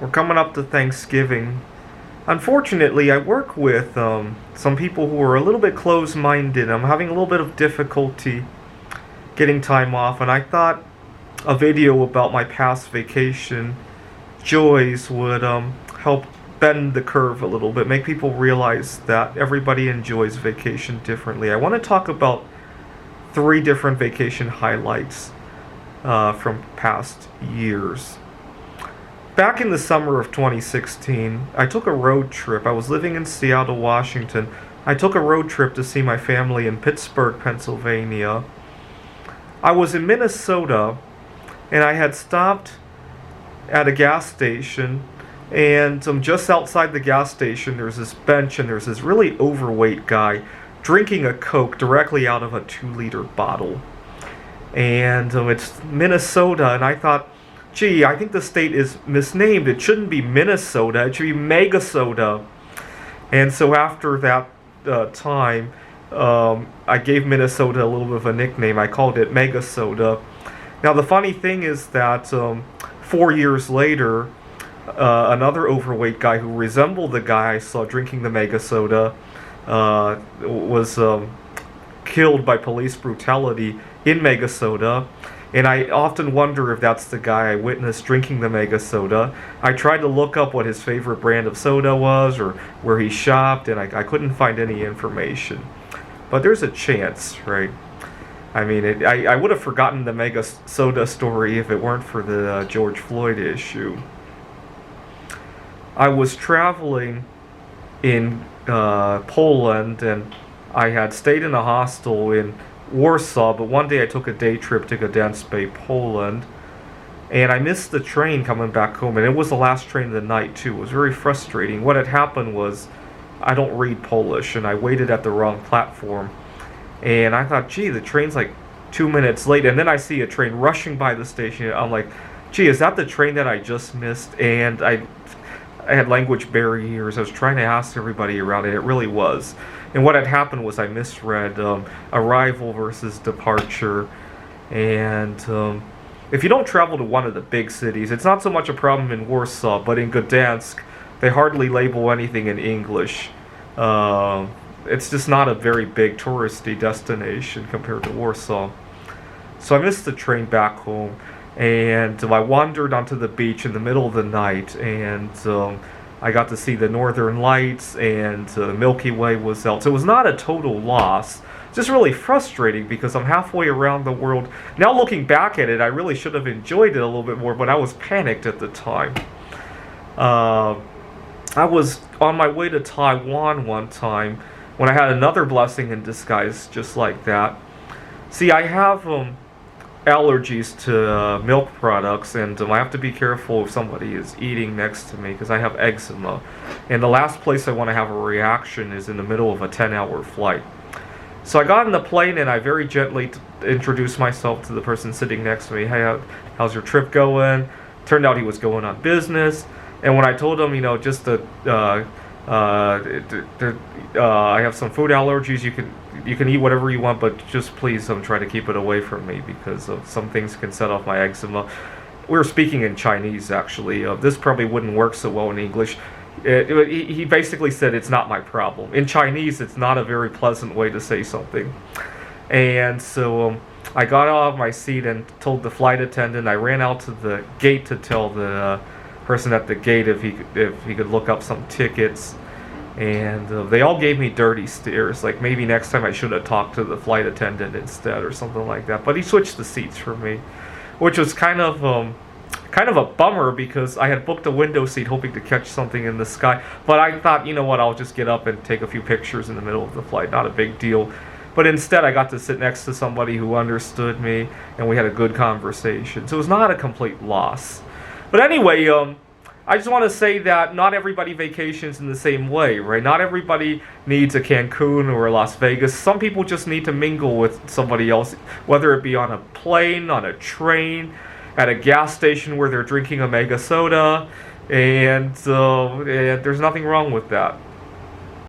We're coming up to Thanksgiving. Unfortunately, I work with some people who are a little bit closed-minded. I'm having a little bit of difficulty getting time off, and I thought a video about my past vacation joys would help bend the curve a little bit, make people realize that everybody enjoys vacation differently. I want to talk about 3 different vacation highlights from past years. Back in the summer of 2016, I took a road trip. I was living in Seattle, Washington. I took a road trip to see my family in Pittsburgh, Pennsylvania. I was in Minnesota, and I had stopped at a gas station, and just outside the gas station, there's this bench, and there's this really overweight guy drinking a Coke directly out of a 2-liter bottle. And it's Minnesota, and I thought, gee, I think the state is misnamed. It shouldn't be Minnesota. It should be Megasoda. And so after that time, I gave Minnesota a little bit of a nickname. I called it Megasoda. Now, the funny thing is that 4 years later, another overweight guy who resembled the guy I saw drinking the Megasoda was killed by police brutality in Megasoda. And I often wonder if that's the guy I witnessed drinking the Megasoda. I tried to look up what his favorite brand of soda was or where he shopped, and I couldn't find any information. But there's a chance, right? I mean, I would have forgotten the Megasoda story if it weren't for the George Floyd issue. I was traveling in Poland, and I had stayed in a hostel in Warsaw, but one day I took a day trip to Gdańsk Bay, Poland, and I missed the train coming back home, and it was the last train of the night too. It was very frustrating. What had happened was, I don't read Polish, and I waited at the wrong platform, and I thought, gee, the train's like 2 minutes late, and then I see a train rushing by the station, and I'm like, gee, is that the train that I just missed? And I had language barriers. I was trying to ask everybody around it. It really was. And what had happened was I misread arrival versus departure. And if you don't travel to one of the big cities, it's not so much a problem in Warsaw, but in Gdańsk, they hardly label anything in English. It's just not a very big touristy destination compared to Warsaw. So I missed the train back home, and I wandered onto the beach in the middle of the night, and I got to see the Northern Lights, and the Milky Way was out. So it was not a total loss. Just really frustrating because I'm halfway around the world. Now looking back at it, I really should have enjoyed it a little bit more, but I was panicked at the time. I was on my way to Taiwan one time when I had another blessing in disguise just like that. See, I have allergies to milk products, and I have to be careful if somebody is eating next to me because I have eczema, and the last place I want to have a reaction is in the middle of a 10-hour flight. So I got on the plane, and I very gently introduced myself to the person sitting next to me. Hey, how's your trip going? Turned out he was going on business, and when I told him, just I have some food allergies, you can eat whatever you want, but just please try to keep it away from me because some things can set off my eczema. We were speaking in Chinese, actually. This probably wouldn't work so well in English. He basically said it's not my problem. In Chinese, it's not a very pleasant way to say something. And so I got out of my seat and told the flight attendant. I ran out to the gate to tell the person at the gate if he could look up some tickets. And they all gave me dirty stares, like maybe next time I should have talked to the flight attendant instead or something like that. But he switched the seats for me, which was kind of a bummer because I had booked a window seat hoping to catch something in the sky. But I thought, you know what, I'll just get up and take a few pictures in the middle of the flight, not a big deal. But instead I got to sit next to somebody who understood me, and we had a good conversation. So it was not a complete loss. But anyway, I just want to say that not everybody vacations in the same way, right? Not everybody needs a Cancun or a Las Vegas. Some people just need to mingle with somebody else, whether it be on a plane, on a train, at a gas station where they're drinking a mega soda, and there's nothing wrong with that.